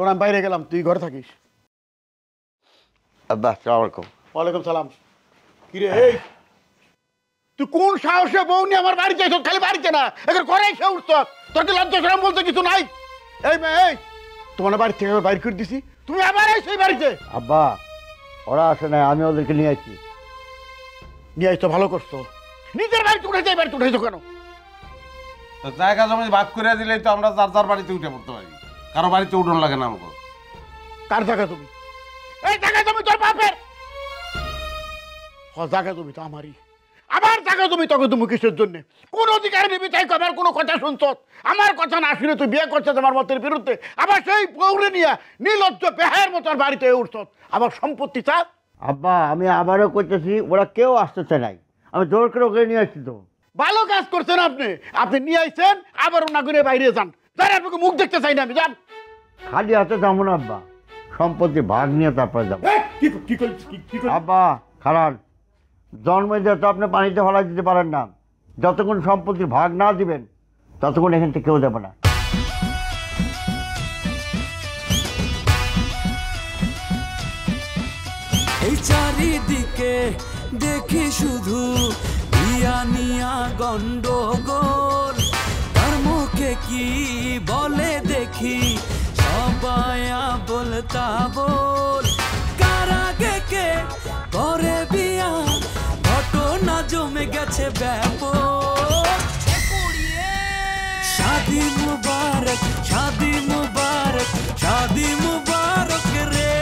শোন আমি বাইরে গেলাম, তুই ঘরে থাকিস। আব্বা আসসালামু আলাইকুম। ওয়ালাইকুম সালাম। কিরে এই তুই কোন সাহসে বউ নিয়ে আমার বাড়িতে এসো? খালি বাড়িতে না, এখন ঘরে এসে উঠছ। তোর কি লজ্জা শরম বলতে কিছু নাই? এই মেয়ে এই তোমার বাড়ি থেকে বাইর করে দিছি, তুমি আবার এসো এই বাড়িতে। আব্বা ওরা আসে না, আমি ওদেরকে নিয়ে আসছি। নিয়ে আসতো, ভালো করছো। নিজের বাড়িতে উঠেছে, এই বাড়িতে উঠেছো কেন? জায়গা জমি ভাগ করে দিলেই তো আমরা যার যার বাড়িতে উঠে পড়তে পারি, কারো বাড়িতে উঠোন লাগে না আমাকে। কার জায়গা তুমি? এই জায়গা তুমি তোর বাপের। জায়গা তুমি তো আমারই। আমার জায়গা তুমি তোকে তুমি কিসের জন্য? কোন অধিকার নিবি তাই আমার কোনো কথা শুনছ? আমার কথা না শুনে তুই বিয়ে করছিস আমার মতের বিরুদ্ধে, আবার সেই পৌরে নিয়ে নির্লজ্জ বেহায়ের মতো বাড়িতে উঠছ, আবার সম্পত্তি চাপ। আব্বা আমি আবারও করতেছি, ওরা কেউ আসতেছে নাই, আমি জোর করে ওকে নিয়ে আসছি। তো ভালো কাজ করছেন আপনি, আপনি নিয়ে আইছেন, আবার না করে বাইরে যান। যাই আপনাকে মুখ দেখতে চাই না আমি, যান। খালি হাতে যাবো না আব্বা, সম্পত্তি ভাগ নিয়ে তারপরে যাবো। আব্বা খারাপ জন্ম দিয়ে তো আপনি পানিতে ফেলা দিতে পারেন না, যতক্ষণ সম্পত্তির ভাগ না দিবেন ততক্ষণ এখান থেকে কেউ যাবে না। এই চারিদিকে দেখি শুধু ইয়া নিয়া গন্ডগোল, তার মুখে কি বলে দেখি সবাই বলতা বল, কারাগে কে করে বিয়া ঘটনা জমে গেছে ব্যাপক। শাদি মুবারক শাদি মুবারক শাদি মুবারক রে,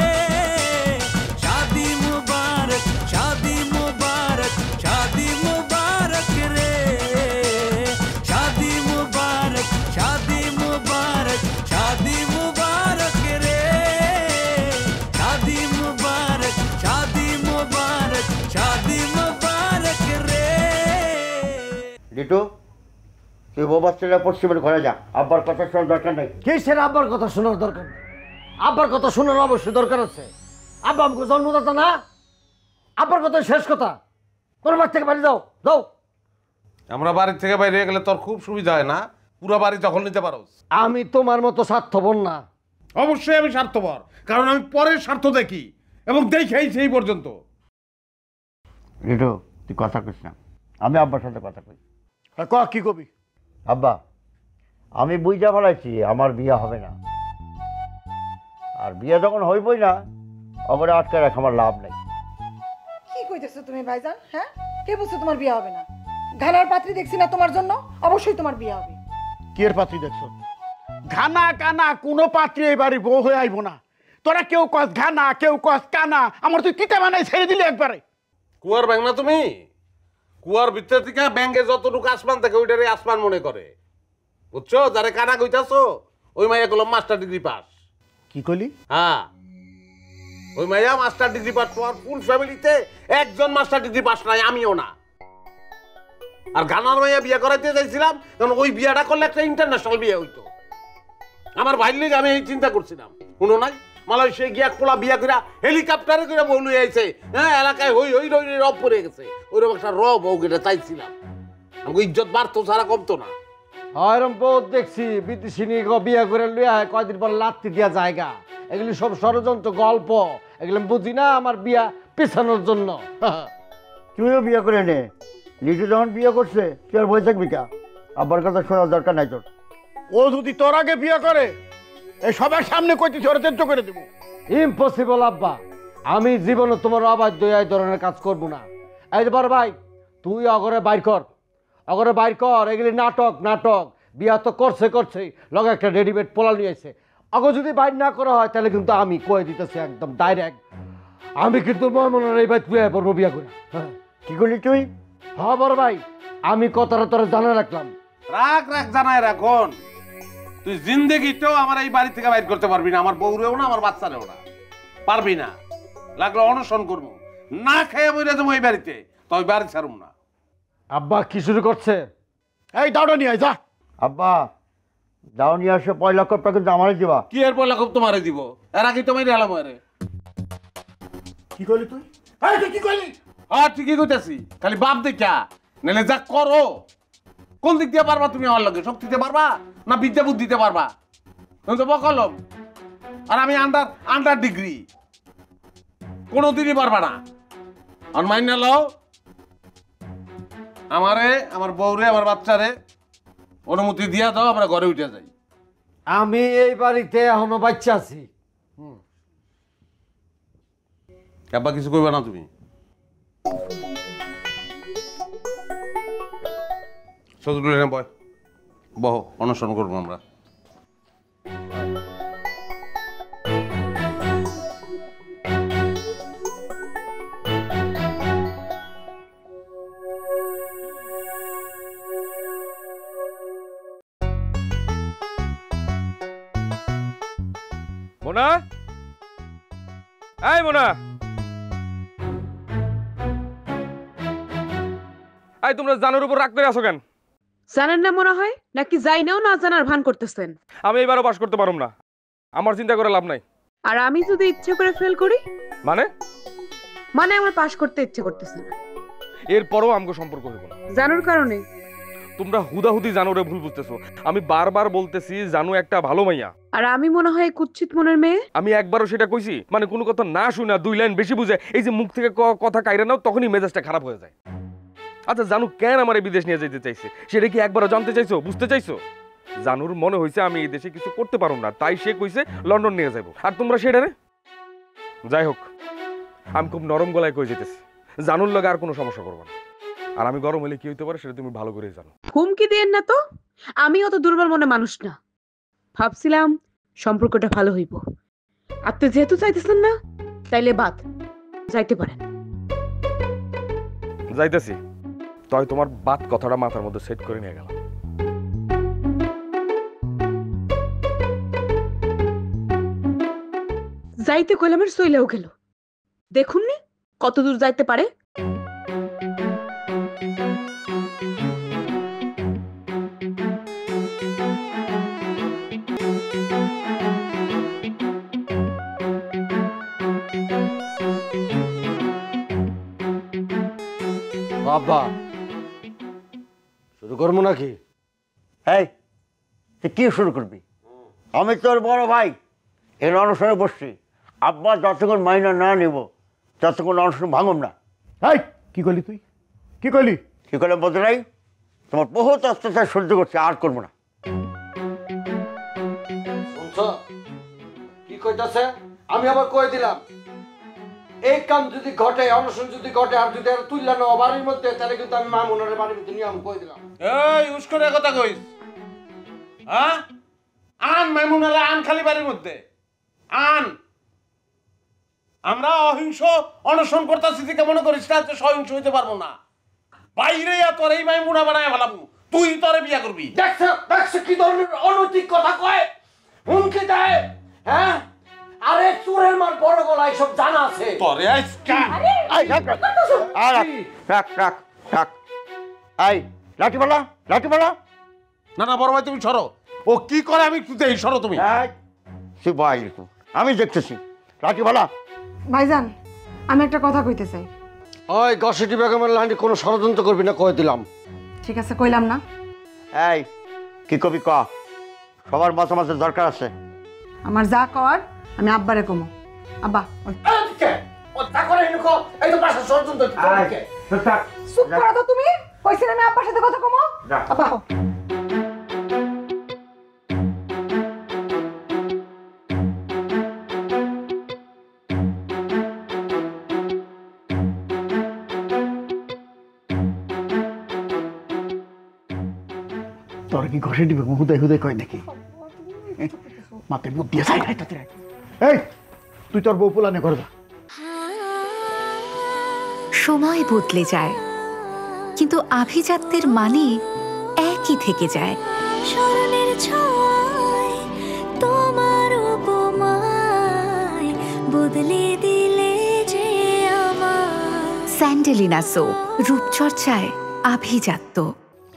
শাদি মুবারক শাদি মুবারক শাদি মুবারক রে, শাদি মুবারক শাদি মুবারক শাদি মুবারক রে, শাদি মুবারক শাদি মুবারক শাদি মুবারক রে। লিটু তুই বউ বাচ্চারা পশ্চিমের ঘরে যা, আব্বার কথা শোনার দরকার নেই। কিসের আব্বার কথা শোনার দরকার নেই? আব্বার কথা শোনার অবশ্যই দরকার আছে। আব্বা আমাকে জন্মদাতা না, আব্বার কথা শেষ কথা। তোর বাড়ি থেকে বাড়ি যাও, যাও। আমরা বাড়ির থেকে বাইরে গেলে তোর খুব সুবিধা হয় না, পুরো বাড়ি দখল নিতে পারো। আমি তোমার মতো স্বার্থপর না। অবশ্যই আমি স্বার্থপর, কারণ আমি পরের স্বার্থ দেখি এবং দেখেই সেই পর্যন্ত। লিটু তুই কথা কইস না, আমি আব্বার সাথে কথা কই। ক কি কবি? আব্বা আমি বুঝা ফেলাইছি আমার বিয়ে হবে না, আর বিয়ে যখন হইবই না অগরে আটকে রাখা আমার লাভ নেই। কি কইতেছো তুমি ভাইজান? হ্যাঁ, কে বলছো তোমার বিয়ে হবে না? ঘানার পাত্রী দেখছি না তোমার জন্য, অবশ্যই তোমার বিয়ে হবে। কি এর পাত্রী দেখছো? ঘানা কানা কোনো পাত্রী এই বাড়ির বউ হয়ে আইব না। তোরা কেউ কস ঘানা, কেউ কস কানা, আমার তুই তিতা বানাই ছেড়ে দিলি একবারে। কুয়ার ব্যাং না তুমি? কুয়ার ভিতর থেকে ব্যাংকে যতটুকু আসমান থাকে ওইটারে আসমান মনে করে, বুঝছো? যারে কানা কইতাছো ওই মাইয়া গুলো মাস্টার ডিগ্রি পাস। কি কইলি? হ্যাঁ, ওই মাইয়া মাস্টার ডিগ্রি পাস। তোমার ফুল ফ্যামিলিতে একজন মাস্টার ডিগ্রি পাস নাই, আমিও না। আর গানার মাইয়া বিয়ে করাইতে চাইছিলাম, কারণ ওই বিয়েটা করলে একটা ইন্টারন্যাশনাল বিয়ে হইতো। আমার ভাইয়ের লিগে আমি এই চিন্তা করছিলাম। শুনো নাই, মালয়েশিয়া গিয়া পোলা বিয়া করে হেলিকপ্টারে করে বউ লই আইছে। হ্যাঁ, এলাকায় হই হই রই রব পড়ে গেছে। ওইরকম একটা রব বউ কেটে চাইছিলাম, আমাকে ইজ্জত বাড়তো ছাড়া কমতো না। এরম বহুত দেখছি বিদেশি নিয়ে বিয়ে করে লইয়া কয়দিন পর লাত্তি দিয়া জায়গা। এগুলি সব ষড়যন্ত্র গল্প, এগুলো বুঝি না আমার বিয়া পেছানোর জন্য। তুইও বিয়ে করে নে, লিটু যখন বিয়ে করছে তুই আর বই থাকবি কা? আব্বার কথা শোনার দরকার নাই তোর। ও যদি তোর আগে বিয়ে করে এই সবার সামনে কইতে ষড়যন্ত্র করে দেবো। ইম্পসিবল আব্বা, আমি জীবনে তোমার অবাধ্য এই ধরনের কাজ করবো না। এই যে বড় ভাই, তুই অগরে বাইর কর, অগরে বাইর কর। এগুলি নাটক নাটক, বিয়া তো করছে লগে একটা রেডিমেড পোলা নিয়ে আসছে। অগ যদি বাইর না করা হয় তাহলে কিন্তু আমি কয়ে দিতেছি একদম ডাইরেক্ট, আমি কিন্তু মনে এই ভাই তুই পড়বো বিয়া করে। কি করলি তুই? হ্যাঁ বড় ভাই, আমি কথাটা তোরা জানা রাখলাম। রাখ রাখ জানাই রাখন, তুই জিন্দেগিতেও আমার এই বাড়ি থেকে বাইর করতে পারবি না, আমার বউরেও না, আমার বাচ্চারেও না, পারবি না। লাগলো অনশন করবো, না খেয়ে বইরে যাবো এই বাড়িতে, তবে বাড়ি ছাড়ুম না। আব্বা কি শুরু করছে? এই দাওটা নিয়ে আয়, যা। আব্বা যাও নিয়ে আসো, 5 লক্ষ টাকা কিন্তু আমারই দিবা। কি এর পয়লা খুব তোমারে দিব, এর আগে তোমায় এলাম। আরে কি করলি তুই? তুই কি করলি? হ্যাঁ ঠিকই কইতেছি, খালি বাপ দেখা নাহলে যা করো। কোন দিক দিয়ে পারবা তুমি আমার লগে? শক্তি দিতে পারবা না বিদ্যা বুদ্ধি দিতে পারবা? তুমি তো বকলম। আর আমি আন্ডার আন্ডার ডিগ্রি, কোনোদিনই পারবা না। আর মাইনা লও, আমারে, আমার বউরে, আমার বাচ্চারে অনুমতি দিয়া দাও, আমরা ঘরে উঠে যাই। আমি এই বাড়িতে এখনো বাচ্চা আছি। আব্বা কিছু কইবা না তুমি? সজুল বয়, বহ, অনুসরণ করবো আমরা। মোনা, এই মোনা, এই তোমরা জানোর উপর রাগ করে আসো কেন? জানেন না মনে হয়, নাকি যাই নাও না জানার ভান করতেছেন? আমি এবারও পাস করতে পারুম না, আমার চিন্তা করে লাভ নাই। আর আমি যদি ইচ্ছে করে ফেল করি? মানে মানে আমার পাস করতে ইচ্ছে করতেছে না। এরপরও আমগো সম্পর্ক হইব না। জানোর কারণে? তোমরা হুদাহুদি জানোরে ভুল বুঝতেছো। আমি বারবার বলতেছি জানু একটা ভালো মাইয়া। আর আমি মনে হয় কুচ্ছিত মনের মেয়ে। আমি একবারও সেটা কইছি? মানে কোনো কথা না শুনা 2 লাইন বেশি বুঝে এই যে মুখ থেকে কথা কাইরা নাও, তখনই মেজাজটা খারাপ হয়ে যায়। আচ্ছা জানু কেন আমারে বিদেশ নিয়ে যেতে চাইছে সেটা কি একবারও জানতে চাইছো, বুঝতে চাইছো? জানুর মনে হয়েছে আমি এই দেশে কিছু করতে পারুম না, তাই সে কইছে লন্ডন নিয়ে যাবো। আর তোমরা সেটা রে? যাই হোক, আমি খুব নরম গলায় কই যেতেছি, জানুর লগে আর কোনো সমস্যা করবো না। আর আমি গরম হলে কি হইতে পারে সেটা তুমি ভালো করেই জানো। হুমকি দেন না তো, আমি অত দুর্বল মনে মানুষ না। ভাবছিলাম সম্পর্কটা ভালো হইব। আপনি যেহেতু চাইতেছেন না, তাইলে বাদ, যাইতে পারেন। যাইতেছি, তাই তোমার বাত কথাটা মাথার মধ্যে সেট করে নিয়ে গেলাম। যাইতে কইলাম আর সইলেও গেল। দেখুন নি কত দূর যাইতে পারে। বাবা শুরু করবো নাকি? এই তুই কি শুরু করবি? আমি তোর বড় ভাই, এর অনশনে বসছি। আব্বা যতক্ষণ মাইনা না নেব ততক্ষণ অনশন ভাঙব না। এই কি করলি তুই? কি করলি? কি করে বলতে নাই? তোমার বহুত অত্যাচার সহ্য করছে, আর করবো না। শুনছ কি কইতাছে? আমি আবার কই দিলাম এই কাম যদি ঘটে, অনশন যদি ঘটে, আর যদি আর তুইলা না বাড়ির মধ্যে, তাহলে কিন্তু আমি মামুনের বাড়ির মধ্যে নিয়ে আমি কই দিলাম। এই উস্করে কথা কইস? হ্যাঁ, আন মাইমুনারা, আন খালি বাড়ির মধ্যে আন। আমরা অহিংস অনশন করতেছি থেকে মনে করিস না যে সহিংস হইতে পারবো না? বাইরে তোর এই মাইমুনা বানায় ভালাবো, তুই তোরে বিয়া করবি। দেখছো কি ধরনের অনৈতিক কথা কয়, হুমকি দেয়। হ্যাঁ, আরে চোরের মার বড় গলা, এসব জানা আছে তোরে আজকা এই রাখ রাখ রাখ রাখ রাখ। এই লাঠিমালা, লাঠিমালা। না না বড় ভাই তুমি সরো, ও কি করে আমি একটু দেই, সরো তুমি। সে ভাই আমি দেখতেছি। লাঠিমালা। ভাইজান, আমি একটা কথা কইতে চাই। ওই গসিটি বেগমের লাইনে কোনো ষড়যন্ত্র করবি না, কয়ে দিলাম। ঠিক আছে, কইলাম না? এই কি কবি ক, সবার মতামতের দরকার আছে। আমার যা কর আমি আব্বারে কমো। আব্বা চুপ করো তো তুমি। কইছি না আমি আব্বার সাথে কথা কমো? আব্বা তোর কি ঘষে দিবে? হুদাই হুদাই কয় নাকি? মাথায় বুদ্ধি আছে? এই তুই তোর বউ পোলানে করবা। সময় বদলে যায়, কিন্তু আভিজাত্যের মানে একই থেকে যায়। স্মরণের ছোঁয়ায় তোমার উপমায় বদলে দিলে যে আমার। স্যান্ডেলিনা সো, রূপচর্চায় আভিজাত্য।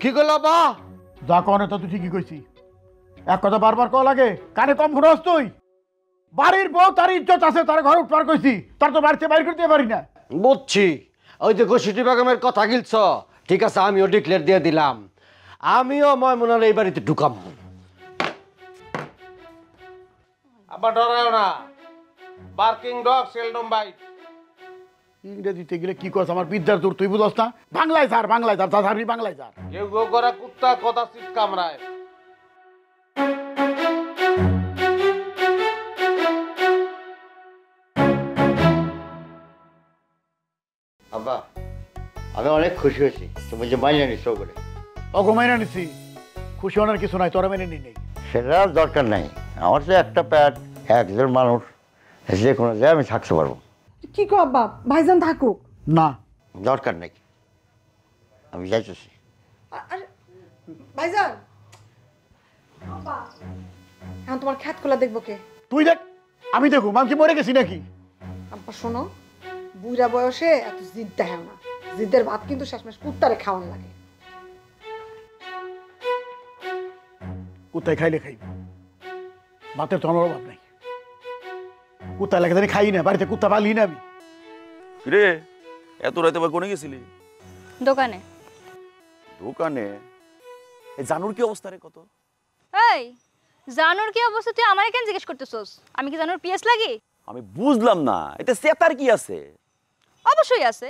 কি করলা বা? যা কনে তো তুই ঠিকই কইছি। এক কথা বারবার কওয়া লাগে, কানে কম ফুরস তুই? বাড়ির বউ, তার ইজ্জত আছে, তার ঘর উঠবার কইছি, তার তো বাড়িতে বাইর করতে পারি না। বুঝছি, ওই যে গসিটি বেগমের কথা গিলছ, ঠিক আছে, আমিও ডিক্লেয়ার দিয়ে দিলাম, আমিও ময়মুনার এই বাড়িতে ঢুকাম। আব্বা ডরাও না, বার্কিং ডগ সেলডম বাইট। ইংরেজিতে গেলে কি করছ আমার বিদ্যার দূর তুই বুঝছ না? বাংলায় স্যার দাদাবি বাংলায় স্যার। কেউ গো করা কুত্তা কথা চিৎ কামড়ায়। আব্বা আমি অনেক খুশি হয়েছি তুমি যে মাইনে নিচ্ছ করে। অগমাইনা নিছি, খুশি হওয়ার কিছু নাই, তোরা মেনে নিই নেই। সেটা আর দরকার নাই, আমার তো একটা প্যাট, একজন মানুষ, যে কোনো জায়গায় আমি থাকতে পারবো। কি কো আব্বা, ভাইজান থাকুক। না দরকার নেই, আমি যাইতেছি। আরে ভাইজান, আব্বা এখন তোমার খ্যাত খোলা দেখবো কে? তুই দেখ, আমি দেখুম, আমি কি মরে গেছি নাকি? আব্বা শোনো, বুড়া বয়সে এত জিদ দেখাও না, জিদের ভাত কিন্তু শেষমেশ কুত্তারে খাওয়ান লাগে। কুত্তায় খাইলে খাইব, ভাতের তো আমার অভাব নাই। কুত্তা লাগে জানি খাই না, বাড়িতে কুত্তা পালি না আমি। রে এত রাতে আবার কোনে গেছিলি? দোকানে। দোকানে? এই জানুর কি অবস্থা রে? কত এই জানুর কি অবস্থা তুই আমারে কেন জিজ্ঞেস করতেছস? আমি কি জানুর পিএস লাগি? আমি বুঝলাম না, এতে সেতার কি আছে? অবশ্যই আছে।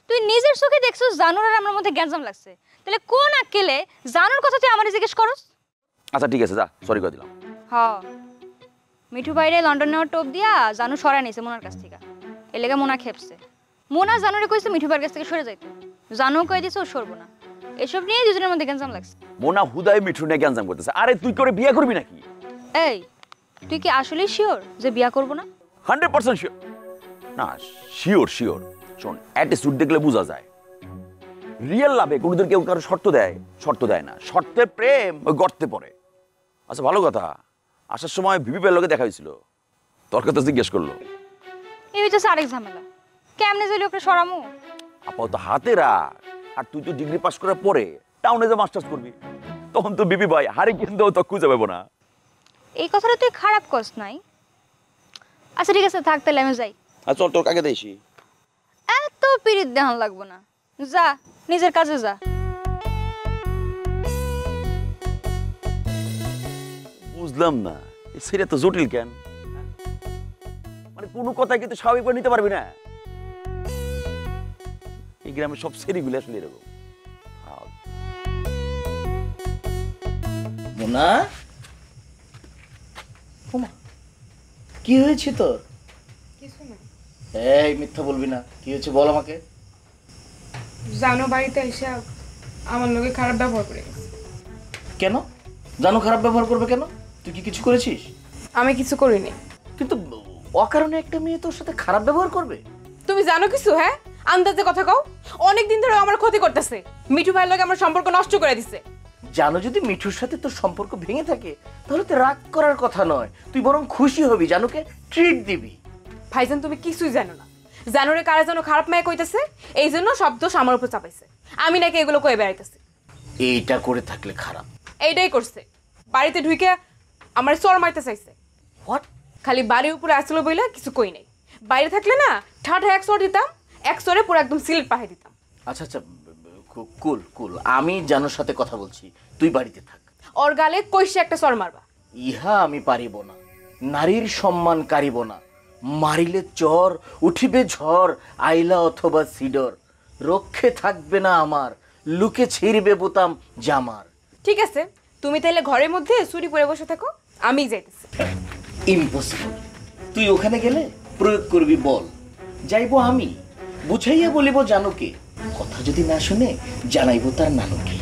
তুই নিজের চোখে দেখছস জানুর আর আমার মধ্যে গ্যাঞ্জাম লাগছে, তাহলে কোন আক্কেলে জানুর কথা তুই আমারে জিজ্ঞেস করস? আচ্ছা ঠিক আছে, যা সরি করে দিলাম। হ্যাঁ, মিঠু বাইরে লন্ডন নেওয়ার টোপ দিয়া জানু সরাই নিছে মোনার কাছ থেকে। এর লেগে মোনা খেপছে। মোনা জানুরে কইছে মিঠু বাইরের কাছ থেকে সরে যাইতে, জানু কই দিছে ও সরবো না। এসব নিয়ে দুজনের মধ্যে গ্যাঞ্জাম লাগছে। মোনা হুদাই মিঠু নিয়ে গ্যাঞ্জাম করতেছে। আরে তুই করে বিয়ে করবি নাকি? এই তুই কি আসলেই শিওর যে বিয়া করব না? 100% শিওর। না শিওর শিওর। শোন, অ্যাটিটিউড দেখলে বোঝা যায়। রিয়েল লাভে কোনোদিন কেউ কারো শর্ত দেয় না। শর্তে প্রেম ওই গর্তে পড়ে। আচ্ছা ভালো কথা, আসার সময় ভিভি পের লোকে দেখা হয়েছিল, তোর কথা জিজ্ঞেস করলো। এই হইতেছে আরেক ঝামেলা। কেমনে যাইলি ওকে সরামু? আপাতত হাতে রাখ। আর তুই তো ডিগ্রি পাস করার পরে টাউনে যে মাস্টার্স করবি, তখন তো বিবি ভাই হারে কিন্তু তো খুঁজে পাবো না। এই কথাটা তুই খারাপ কস নাই। আচ্ছা ঠিক আছে, থাক তাহলে আমি যাই। আর চল তোর কাকে দেইছি। এত পিরিত দেখান লাগবো না, যা নিজের কাজে যা। বুঝলাম না, সেটা তো জটিল কেন? মানে কোনো কথা কিন্তু স্বাভাবিকভাবে নিতে পারবি না। এই গ্রামের সব সেরিগুলো আসলে এরকম। মোনা, কি হয়েছে তোর? এই মিথ্যা বলবি না, কি হয়েছে বল আমাকে। জানো বাড়িতে এসে আমার লোকে খারাপ ব্যবহার করে গেছে। কেন জানো খারাপ ব্যবহার করবে কেন? তুই কি কিছু করেছিস? আমি কিছু করিনি। কিন্তু অকারণে একটা মেয়ে তোর সাথে খারাপ ব্যবহার করবে? তুমি জানো কিছু? হ্যাঁ, আন্দাজে কথা কও। অনেক দিন ধরে আমার ক্ষতি করতেছে। মিঠু ভাইয়ের লগে আমার সম্পর্ক নষ্ট করে দিছে। জানো যদি মিঠুর সাথে তোর সম্পর্ক ভেঙে থাকে তাহলে তো রাগ করার কথা নয়, তুই বরং খুশি হবি, জানুকে ট্রিট দিবি। ভাইজান তুমি কিছুই জানো না। জানুরে কারা যেন খারাপ মেয়ে কইতেছে, এই জন্য সব দোষ আমার উপর চাপাইছে। আমি নাকি এগুলো কয়ে বেড়াইতেছি। এইটা করে থাকলে খারাপ। এইটাই করছে, বাড়িতে ঢুকে আমার চর মারতে চাইছে। হোয়াট? খালি বাড়ির উপরে আসলো বইলা কিছু কই নাই। বাইরে থাকলে না ঠাঠা এক চর দিতাম, এক চরে পুরো একদম সিলেট পাহাই দিতাম। আচ্ছা আচ্ছা, কুল কুল, আমি জানুর সাথে কথা বলছি, তুই বাড়িতে থাক। ওর গালে কইসে একটা চর মারবা। ইহা আমি পারিব না, নারীর সম্মান কারিব না। মারিলে চর, উঠিবে ঝড়, আইলা অথবা সিডর, রক্ষে থাকবে না আমার, লুকে ছিড়বে বোতাম জামার। ঠিক আছে, তুমি তাহলে ঘরের মধ্যে চুরি পরে বসে থাকো, আমি যাইতেছি। ইম্পসিবল। তুই ওখানে গেলে প্রয়োগ করবি বল, যাইবো আমি, বুঝাইয়া বলিব জানুকে, কথা যদি না শুনে জানাইবো তার নানুকে।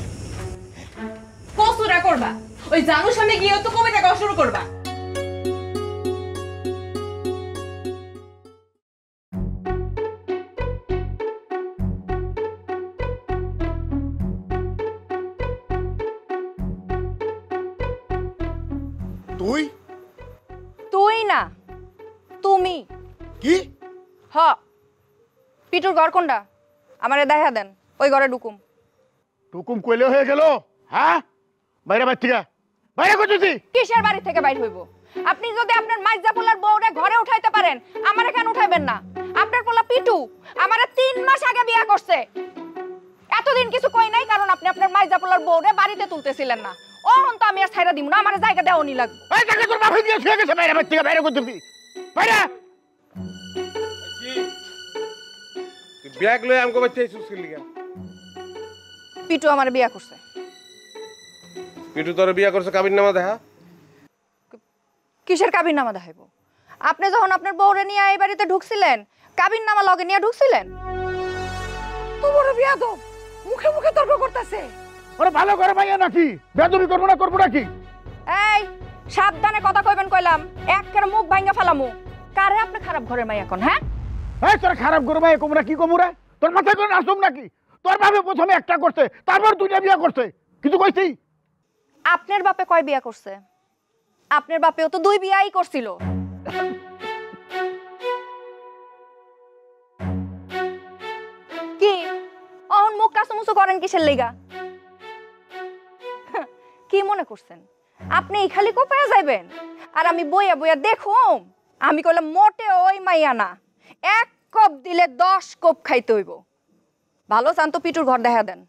কসুরা করবা, ওই জানুর সামনে গিয়ে তো কবিতা গাওয়া শুরু করবা। তুই? তুই না, তুমি। কি? হ। পিটুর ঘর কোনটা? আমারে দেখা দেন, ওই ঘরে ঢুকুম। হুকুম কইলে হয়ে গেল? হ্যাঁ, বাইরে বাইর থেকে বাইরে করতেছি। কিসের বাড়ি থেকে বাইর হইব? আপনি যদি আপনার মাইজা পোলার বউরে ঘরে উঠাইতে পারেন, আমারে কেন উঠাইবেন না? আপনার পোলা পিটু আমারে 3 মাস আগে বিয়া করছে। এতদিন কিছু কই নাই, কারণ আপনি আপনার মাইজা পোলার বউরে বাড়িতে তুলতেছিলেন না। অহন তো আমি আর ছাইরা দিব না, আমার জায়গা দেওয়ানি লাগবে। এই জায়গা তোর বাপে দিয়ে ছুঁয়ে গেছে, বাইরে থেকে বাইরে করতে তুই বাইরে। তুই ব্যাগ লয়ে আমগো বাচ্চা আইছিস কি লিগা? পিটু আমার বিয়া করছে। পিটু তোর বিয়া করছে, কাবিন নামা দেখা? কিসের কাবিন নামা দেখাইবো? আপনি যখন আপনার বউরে নিয়ে এই বাড়িতে ঢুকছিলেন, কাবিন নামা লগে নিয়ে ঢুকছিলেন? তোমার বিয়া তো মুখে মুখে তর্ক করতেছে। ওরে ভালো করে মাইয়া নাকি বেদবি করবো নাকি? এই সাবধানে কথা কইবেন কইলাম, একখানা মুখ ভাঙা ফেলামু। কারে আপনি খারাপ ঘরের মাইয়া কোন? হ্যাঁ এই তোর খারাপ করে মাইয়া কোমরা কি কমুরে? তোর মাথায় করে আসুম নাকি? তোর বাপে প্রথমে একটা করছে, তারপর দুইটা বিয়া করছে, কিছু কইছি? আপনার বাপে কয় বিয়া করছে? আপনার বাপেও তো 2 বিয়াই করছিল। কি অহন মুখ কাসুমুসু করেন কিসের লেগা? কি মনে করছেন আপনি এই খালি কোপায়া যাইবেন আর আমি বইয়া বইয়া দেখুম? আমি কইলাম মোটে ওই মাইয়া না, 1 কোপ দিলে 10 কোপ খাইতে হইব। ভালো চান তো পিটুর ঘর দেখা দেন।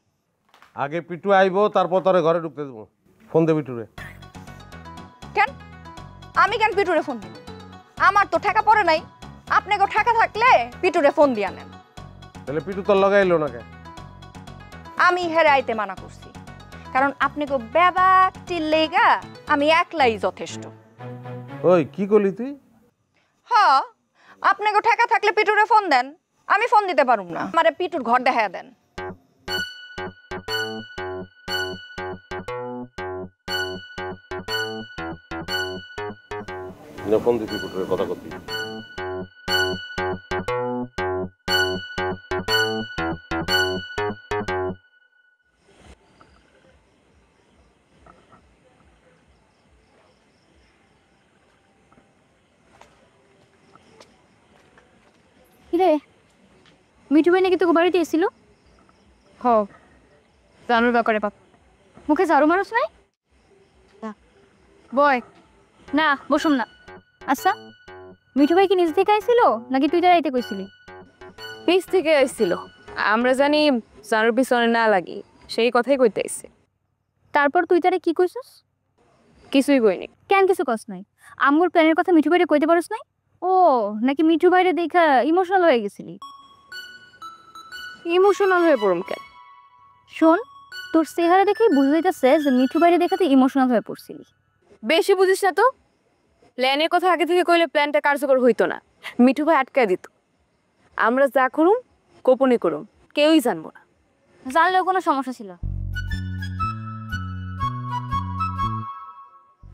আগে পিটু আইবো, তারপর তোরে ঘরে ঢুকতে দেবো। ফোন দে পিটুরে। কেন আমি কেন পিটুরে ফোন দিব? আমার তো ঠেকা পড়ে নাই। আপনাকে ঠেকা থাকলে পিটুরে ফোন দিয়া নেন। তাহলে পিটু তোর লাগাইলো না কে? আমি হেরে আইতে মানা করছি, কারণ আপনাকে ব্যাবাকটি লেগা আমি একলাই যথেষ্ট। ওই কি করলি তুই? হ্যাঁ, আপনাকে ঠেকা থাকলে পিটুরে ফোন দেন, আমি ফোন দিতে পারুম না। আমারে পিটুর ঘর দেখা দেন। ফোন দিবি পিটুরে, কথা করবি। রে মিঠু ভাই নাকি তোকে বাড়িতে এসেছিল? হ, জানুর ব্যাপারে বাপ। মুখে ঝাড়ু মারস নাই? বয় না বসুন না। আচ্ছা মিঠু ভাই কি নিজ থেকে আইছিল নাকি তুই তার আইতে কইছিলি? পিস থেকে আইছিল। আমরা জানি জানুর পিছনে না লাগি, সেই কথাই কইতে আইছে। তারপর তুই তারে কি কইছস? কিছুই কইনি। কেন কিছু কস নাই? আমগোর প্ল্যানের কথা মিঠু ভাইরে কইতে পারস নাই? ও নাকি মিঠু ভাইরে দেখা ইমোশনাল হয়ে গেছিলি? ইমোশনাল হয়ে পড়ুম কেন? শোন, তোর চেহারা দেখেই বুঝে যাইতেছে যে মিঠু ভাইরে দেখাতে ইমোশনাল হয়ে পড়ছিলি। বেশি বুঝিস না তো। প্ল্যানের কথা আগে থেকে কইলে প্ল্যানটা কার্যকর হইতো না, মিঠু ভাই আটকায় দিত। আমরা যা করুম গোপনে করুম, কেউই জানবো না। জানলেও কোনো সমস্যা ছিল?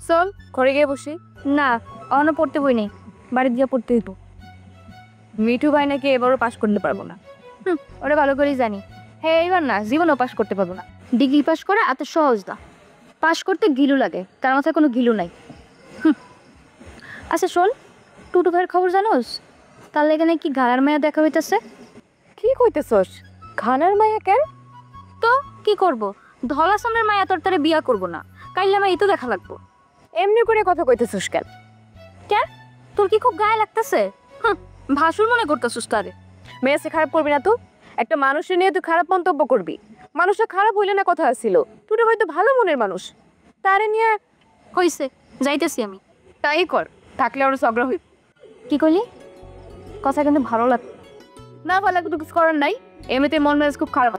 চল ঘরে গিয়ে বসি। না, অন্য পড়তে বই নেই, বাড়ি দিয়ে পড়তে হইব। মিঠু ভাই নাকি এবারও পাস করতে পারবো না। ওরা ভালো করেই জানি। হ্যাঁ এইবার না, জীবনেও পাস করতে পারবো না। ডিগ্রি পাস করা এত সহজ না, পাস করতে গিলু লাগে, তার মাথায় কোনো গিলু নাই। আচ্ছা শোন, টুটু ভাইয়ের খবর জানোস? তার এখানে কি ঘাড়ার মায়া দেখা হইতেছে? কি কইতেছস? ঘানার মায়া কেন? তো কি করব, ধলা সামনের মায়া তোর তারে বিয়া করব না, কাইলে মাই তো দেখা লাগবো। এমনি করে কথা কইতেছস কেন? কেন তোর কি খুব গায়ে লাগতেছে? ভাসুর মনে করতেছস তারে? মেয়েছে খারাপ করবি না তো। একটা মানুষের নিয়ে তুই খারাপ মন্তব্য করবি? মানুষটা খারাপ হইলে না কথা আসছিল। তুই হয়তো ভালো মনের মানুষ, তারে নিয়ে কইছে যাইতেছি আমি। তাই কর, থাকলে আরো ঝগড়া হইব। কি কইলি? কথা কিন্তু ভালো লাগ না, ভালো লাগতো কিছু করার নাই। এমনিতে মন মেজাজ খুব খারাপ।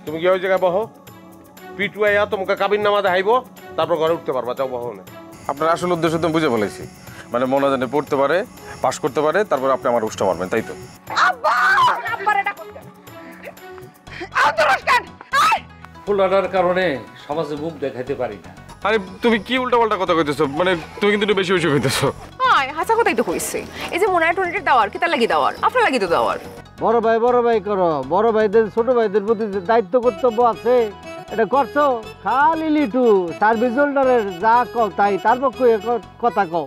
তুমি কি ওই জায়গায় বহো? পিটু আইয়া তোমাকে কাবিন নামা দেখাইবো, তারপর ঘরে উঠতে পারবা। যাও বহো না। আপনার আসল উদ্দেশ্য তো বুঝে ফেলেছি, মানে মনে জানে পড়তে পারে, পাশ করতে পারে, তারপর আপনি আমার উষ্টা মারবেন, তাই তো? ফুলাটার কারণে সমাজে মুখ দেখাইতে পারি না। আরে তুমি কি উল্টাপাল্টা কথা কইতেছো? মানে তুমি কিন্তু একটু বেশি বেশি কইতেছো। হ্যাঁ, হাসা কথাই তো কইছে। এই যে মোনার টোনের দাওয়ার কিতা লাগি দাওয়ার, আপনার লাগি তো দাওয়ার। বড় ভাই করো, বড় ভাইদের ছোট ভাইদের প্রতি যে দায়িত্ব কর্তব্য আছে এটা করছো। খালি লিটু সার্ভিস হোল্ডারের যা কও তাই, তার পক্ষে কথা কও।